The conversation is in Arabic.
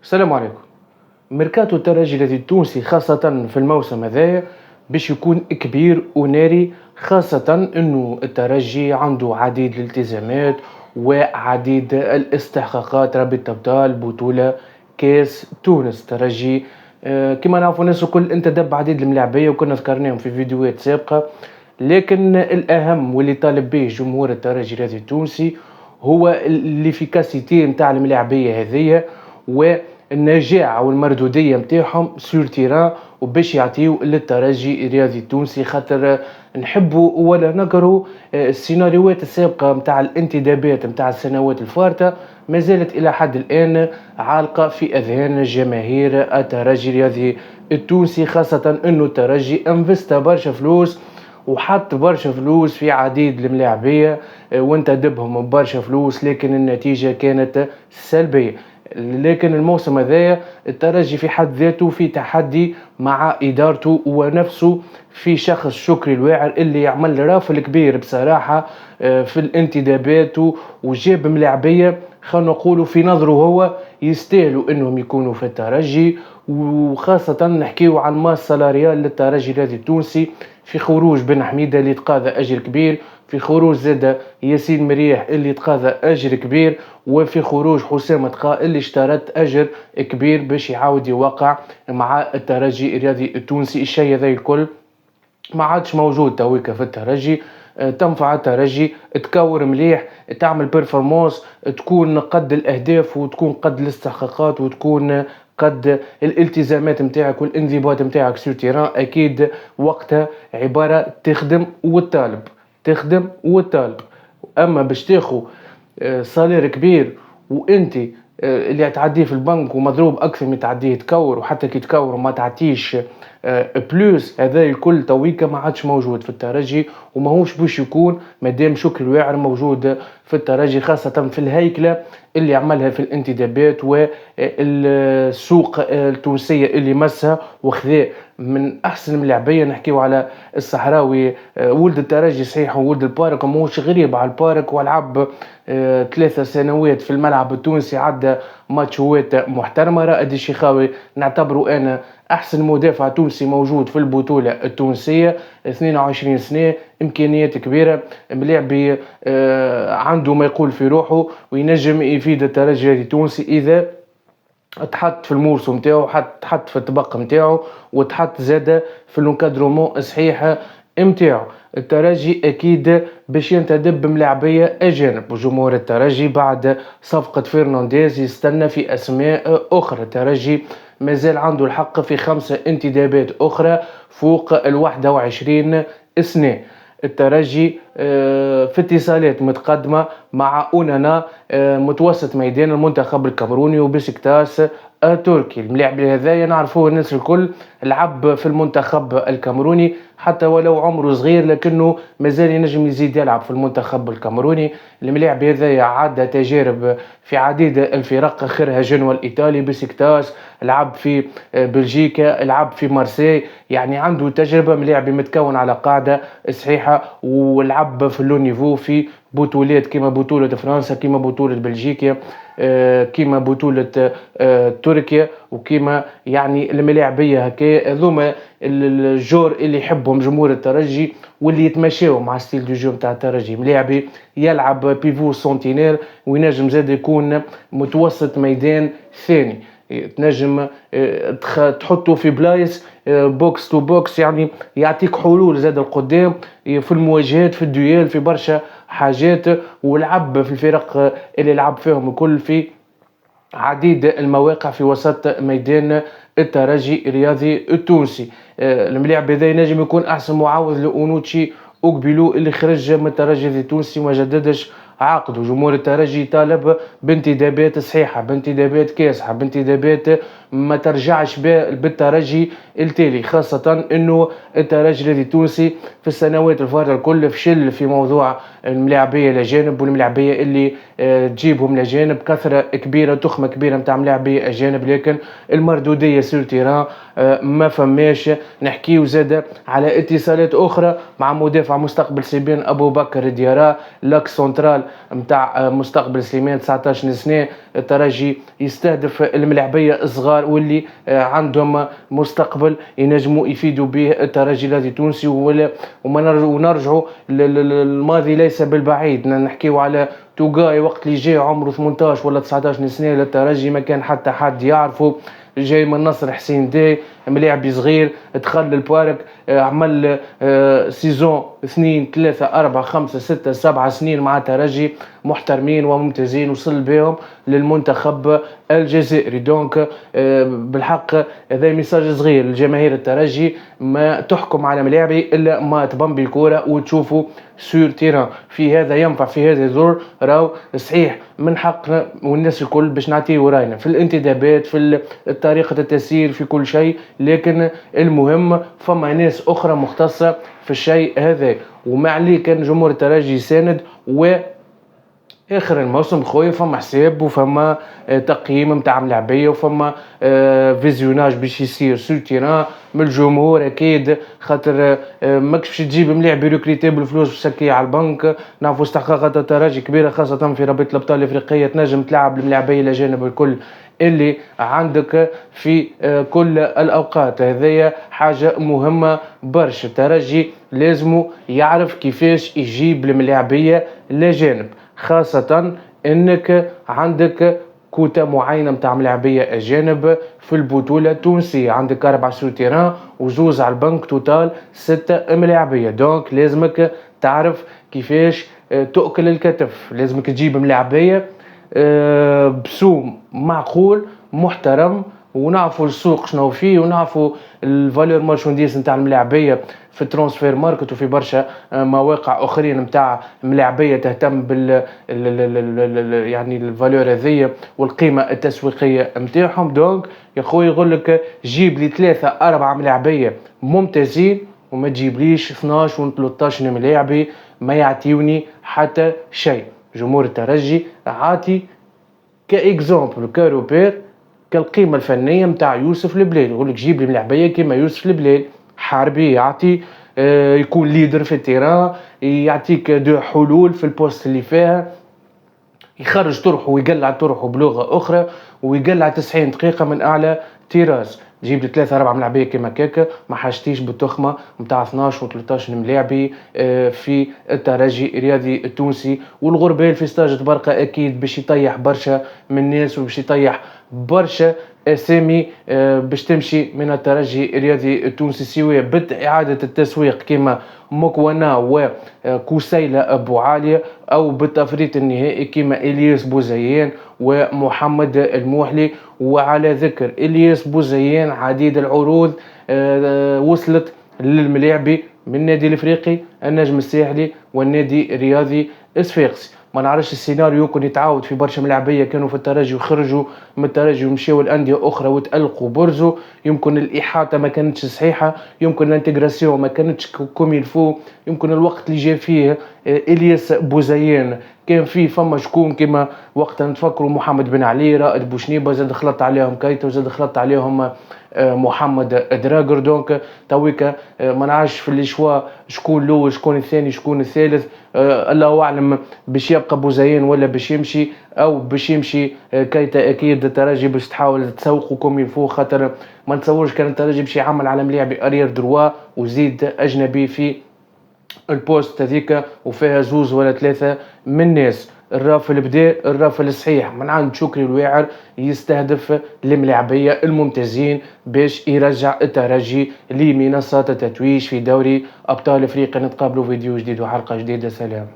السلام عليكم. ميركاتو الترجي الذي التونسي خاصة في الموسم هذايا باش يكون كبير وناري، خاصة انه الترجي عنده عديد الالتزامات وعديد الاستحقاقات، رابط ابطال، بطولة كاس تونس. الترجي كما نعرفوا الناس الكل انتدب عديد الملاعبية وكنا ذكرناهم في فيديوهات سابقة، لكن الأهم واللي طالب به جمهور الترجي الرياضي التونسي هو الافيكاسيتي نتاع الملاعبية هذية والنجاعة والمردودية نتاعهم سور تيران، وباش يعطيو للترجي الرياضي التونسي. خاطر نحبوا ولا نكرهوا السيناريوهات السابقة نتاع الانتدابات نتاع السنوات الفارطة ما زالت إلى حد الآن عالقة في أذهان جماهير الترجي الرياضي التونسي، خاصة أنه الترجي انفستا برشا فلوس وحط برشا فلوس في عديد الملاعبية وانت دبهم برشا فلوس، لكن النتيجة كانت سلبية. لكن الموسم هذايا الترجي في حد ذاته في تحدي مع إدارته ونفسه، في شخص شكري الواعر اللي يعمل رافل كبير بصراحة في الانتدابات وجاب ملاعبية خلينا نقولوا في نظره هو يستاهلوا انهم يكونوا في الترجي. وخاصة نحكيو عن الماس سالاريال للترجي الرياضي التونسي، في خروج بن حميدة اللي تقاضى أجر كبير، في خروج زاد ياسين مريح اللي تقاضى أجر كبير، وفي خروج حسام تقا اللي اشترط أجر كبير باش يعاود يوقع مع الترجي الرياضي التونسي. الشيء هذا الكل ما عادش موجود تويكا في الترجي. تنفع الترجي تكور مليح، تعمل بيرفورمانس، تكون قد الاهداف وتكون قد الاستحقاقات وتكون قد الالتزامات نتاعك والانضباط نتاعك سور تيران، اكيد وقتها عباره تخدم والطالب، تخدم والطالب. اما باش تاخو صالير كبير وانت اللي تعديه في البنك ومضروب اكثر من تعديه تكور، وحتى كي تكور وما تعطيش بلوس، هذا الكل تويكا ما عادش موجود في الترجي وماهوش باش يكون مادام شكري الواعر موجود في الترجي، خاصة في الهيكلة اللي عملها في الانتدابات والسوق التونسية اللي مسها وخذا من احسن ملاعبية. نحكيو على الصحراوي ولد الترجي صحيح وولد البارك وماهوش غريب على البارك، ولعب 3 سنوات في الملعب التونسي، عدى ماتشوات محترمة. رائد الشيخاوي نعتبره انا احسن مدافع تونسي موجود في البطولة التونسية، 22 سنة، امكانيات كبيرة، ملاعبي عنده ما يقول في روحه وينجم يفيد الترجي التونسي اذا تحط في الموسم نتاعو، تحط في الطبق نتاعو، وتحط زاده في الانكادرومون صحيح نتاعو. الترجي اكيد باش ينتدب بملاعبيه اجانب، وجمهور الترجي بعد صفقه فرنانديز يستنى في اسماء اخرى. الترجي مازال عنده الحق في 5 انتدابات اخرى فوق 21 سنه. الترجي في اتصالات متقدمة مع أونانا متوسط ميدان المنتخب الكاميروني وبشكتاش التركي. الملاعب هذايا نعرفوه الناس الكل، لعب في المنتخب الكاميروني حتى ولو عمره صغير، لكنه مازال ينجم يزيد يلعب في المنتخب الكاميروني. الملاعب هذايا عدى تجارب في عديد الفرق، اخرها جنوة الايطالي بشكتاش، لعب في بلجيكا، لعب في مارسي، يعني عنده تجربة. ملاعب متكون على قاعدة صحيحة ولعب في اللو نيفو في بطولات كما بطولة فرنسا، كما بطولة بلجيكا، كما بطولة تركيا، وكما يعني الملاعبية هكا هذوما الجور اللي يحبهم جمهور الترجي واللي يتماشاو مع ستيل دو جو نتاع الترجي. ملاعبي يلعب بيفو سنتينير وينجم زاد يكون متوسط ميدان ثاني، تنجم تحطه في بلايص بوكس تو بوكس، يعني يعطيك حلول زاد القدام في المواجهات، في الديال، في برشا حاجات. ولعب في الفرق اللي لعب فيهم الكل في عديد المواقع في وسط ميدان الترجي الرياضي التونسي. الملاعب هذا ينجم يكون احسن معاوض لاونوتشي اوكبيلو اللي خرج من الترجي التونسي وما جددش عقده. جمهور الترجي طالب بانتدابات صحيحه، بانتدابات كاسحه، بانتدابات ما ترجعش بالترجي التالي، خاصة انه الترجي الذي التونسي في السنوات الفارطة الكل فشل في موضوع الملاعبية الأجانب والملاعبية اللي تجيبهم الأجانب، كثرة كبيرة تخمة كبيرة متاع ملاعبية أجانب، لكن المردودية سور تيران ما فماش. نحكيو زادة على اتصالات أخرى مع مدافع مستقبل سيبان أبو بكر ديارا، لاك سنترال متاع مستقبل سليمان 19 سنة. الترجي يستهدف الملاعبية الصغار واللي عندهم مستقبل ينجموا يفيدوا به الترجي الذي التونسي. ونرجعوا الماضي ليس بالبعيد، نحكيو على توغاي وقت اللي جاي عمره 18 ولا 19 سنة للترجي ما كان حتى حد يعرفه، جاي من نصر حسين داي ملاعبي صغير دخل البارك، عمل سيزون 2 3 4 5 6 7 سنين مع ترجي محترمين وممتازين، وصل بهم للمنتخب الجزائري. دونك بالحق هذا ميساج صغير لجماهير الترجي، ما تحكم على ملاعبي الا ما تبمبي الكوره وتشوفوا سور تيران. في هذا ينفع في هذا يضر، راو صحيح من حقنا والناس الكل باش نعطيو راينا في الانتدابات في طريقه التسيير في كل شيء، لكن المهم فما ناس اخرى مختصه في الشيء هذا. وما عليه كان جمهور الترجي يساند، و اخر الموسم خويا فما حساب وفما تقييم متاع ملاعبيه وفما فيزيوناج باش يصير سور تيران من الجمهور اكيد، خاطر ماكش باش تجيب ملاعب ريكريتي بالفلوس وتسكيه على البنك. نعرفوا استحقاقات الترجي كبيره خاصه في رابطه الابطال الافريقيه، تنجم تلعب الملاعبيه الاجانب الكل اللي عندك في كل الاوقات. هذه حاجه مهمه برشا، الترجي لازم يعرف كيفاش يجيب الملاعبيه الاجانب، خاصة انك عندك كوتا معينة متاع ملاعبية اجانب في البطولة التونسية، عندك 4 سور تيران وزوز على البنك، توتال 6 ملاعبية. دونك لازمك تعرف كيفاش تؤكل الكتف، لازمك تجيب ملاعبية بسوم معقول محترم، ونعرفوا السوق شنو فيه، ونعرفوا الفالور مارشانديز نتاع الملاعبيه في الترانسفير ماركت وفي برشا مواقع اخرين نتاع ملاعبيه تهتم بال يعني الفالور هذيا والقيمه التسويقيه نتاعهم. دونك يا خويا يقول لك جيب لي 3 4 ملاعبيه ممتازين، وما تجيبليش 12 و 13 ملاعبي ما يعطيوني حتى شيء. جمهور الترجي عاطي كاكزومبل كروبير كالقيمه الفنيه نتاع يوسف البليل، يقول لك جيب لي ملاعبيه كيما يوسف البليل، حاربي يعطي يكون ليدر في التيران، يعطيك دو حلول في البوست اللي فيها، يخرج طرحه ويقلع طرحه بلغه اخرى، ويقلع 90 دقيقه من اعلى تيراز. جيب لي 3 4 ملاعبيه كيما كاكا، ما حاجتيش بالتخمه نتاع 12 و 13 ملاعبي في الترجي الرياضي التونسي. والغربال في ستاج برقه اكيد باش يطيح برشا من الناس وباش يطيح برشا اسامي باش تمشي من الترجي الرياضي التونسي، سواء بإعادة التسويق كما مكونة وكوسيلة أبو عالية، أو بالتفريط النهائي كما إلياس بوزيان ومحمد الموحلي. وعلى ذكر إلياس بوزيان عديد العروض وصلت للملاعبي من النادي الافريقي النجم الساحلي والنادي الرياضي الصفاقسي. ما نعرفش السيناريو يمكن يتعاود في برشا ملاعبيه كانوا في الترجي وخرجوا من الترجي ومشاو لانديه اخرى وتالقوا برزوا، يمكن الاحاطه ما كانتش صحيحه، يمكن الانتجراسيون ما كانتش كوم يلفو، يمكن الوقت اللي جا فيه الياس بوزيان كان فيه فما شكون كما وقت نتفكروا محمد بن علي، رائد بوشنيبه، زاد خلط عليهم كايتا، وزاد خلط عليهم محمد دراجر. دونك تويكا ما نعرفش في الاشواء شكون الاول شكون الثاني شكون الثالث، الله اعلم باش يبقى بوزيان ولا باش يمشي، او باش يمشي كايتا. اكيد الترجي باش تحاول تسوقوا كوم يلفو، خاطر ما نتصورش كان الترجي باش يعمل على ملاعبي اريير دروا وزيد اجنبي في البوست هذيك وفيها 2 ولا 3 من الناس. الرافل بدا الرافل صحيح من عند شكري الواعر يستهدف الملاعبيه الممتازين باش يرجع الترجي لمنصات التتويج في دوري ابطال افريقيا. نتقابلوا فيديو جديد وحلقه جديده، سلام.